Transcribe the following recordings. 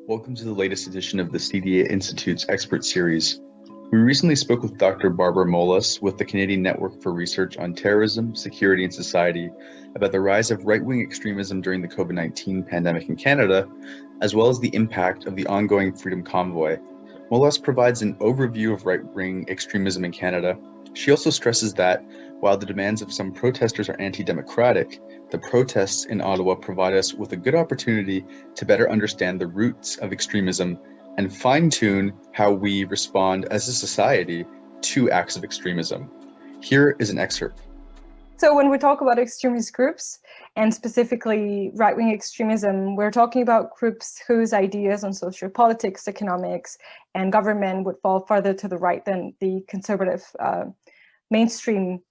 Welcome to the latest edition of the CDA Institute's Expert Series. We recently spoke with Dr. Barbara Molas with the Canadian Network for Research on Terrorism, Security and Society about the rise of right-wing extremism during the COVID-19 pandemic in Canada, as well as the impact of the ongoing Freedom Convoy. Molas provides an overview of right-wing extremism in Canada. She also stresses that while the demands of some protesters are anti-democratic, the protests in Ottawa provide us with a good opportunity to better understand the roots of extremism and fine-tune how we respond as a society to acts of extremism. Here is an excerpt. So when we talk about extremist groups, and specifically right-wing extremism, we're talking about groups whose ideas on social politics, economics, and government would fall further to the right than the conservative mainstream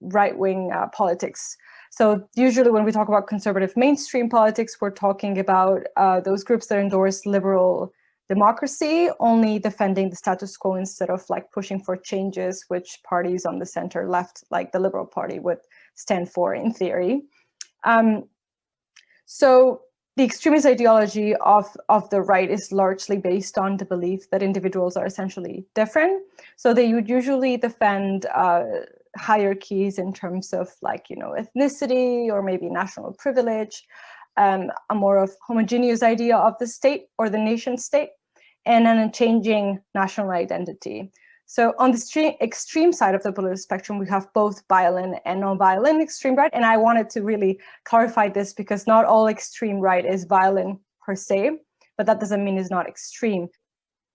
right-wing politics. So usually when we talk about conservative mainstream politics, we're talking about those groups that endorse liberal democracy, only defending the status quo instead of like pushing for changes, which parties on the center left, like the Liberal Party, would stand for in theory. So the extremist ideology of the right is largely based on the belief that individuals are essentially different. So they would usually defend hierarchies in terms of like, ethnicity or maybe national privilege, a more of homogeneous idea of the state or the nation state, and then a changing national identity. So on the extreme side of the political spectrum, we have both violent and non-violent extreme right. And I wanted to really clarify this because not all extreme right is violent per se, but that doesn't mean it's not extreme.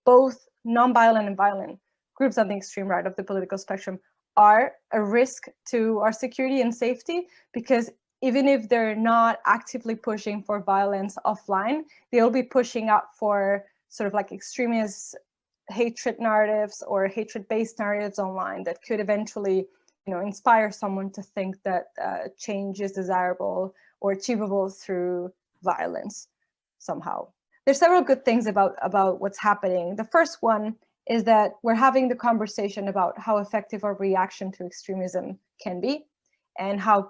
Both non-violent and violent groups on the extreme right of the political spectrum are a risk to our security and safety, because even if they're not actively pushing for violence offline, they'll be pushing up for sort of like extremist hatred narratives or hatred-based narratives online that could eventually, inspire someone to think that change is desirable or achievable through violence somehow. There's several good things about what's happening. The first one is that we're having the conversation about how effective our reaction to extremism can be, and how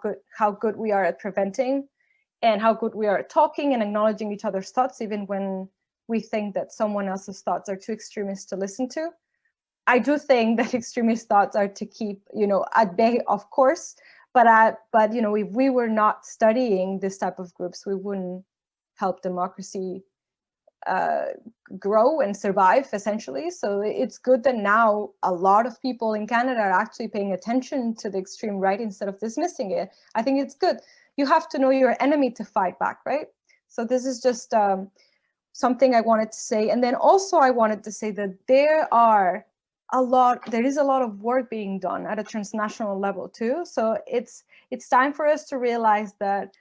good we are at preventing, and how good we are at talking and acknowledging each other's thoughts, even when we think that someone else's thoughts are too extremist to listen to. I do think that extremist thoughts are to keep, at bay, of course, but if we were not studying this type of groups, we wouldn't help democracy grow and survive, essentially. So it's good that now a lot of people in Canada are actually paying attention to the extreme right instead of dismissing it. I think it's good. You have to know your enemy to fight back, right? So this is just something I wanted to say. And then also I wanted to say that there is a lot of work being done at a transnational level too. So it's time for us to realize that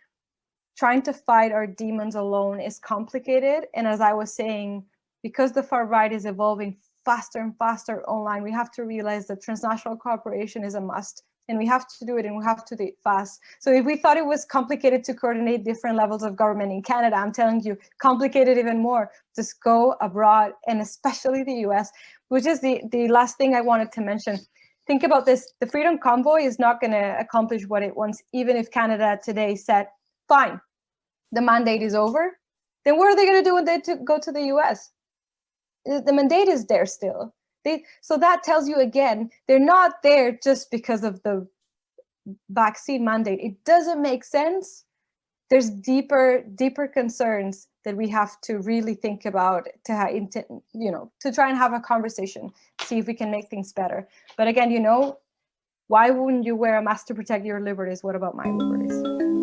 trying to fight our demons alone is complicated. And as I was saying, because the far right is evolving faster and faster online, we have to realize that transnational cooperation is a must. And we have to do it, and we have to do it fast. So if we thought it was complicated to coordinate different levels of government in Canada, I'm telling you, complicated even more. Just go abroad, and especially the US, which is the last thing I wanted to mention. Think about this. The Freedom Convoy is not going to accomplish what it wants, even if Canada today said, fine, the mandate is over. Then what are they going to do when they go to the US? The mandate is there still. So that tells you again, they're not there just because of the vaccine mandate. It doesn't make sense. There's deeper concerns that we have to really think about to try and have a conversation, see if we can make things better. But again, why wouldn't you wear a mask to protect your liberties? What about my liberties?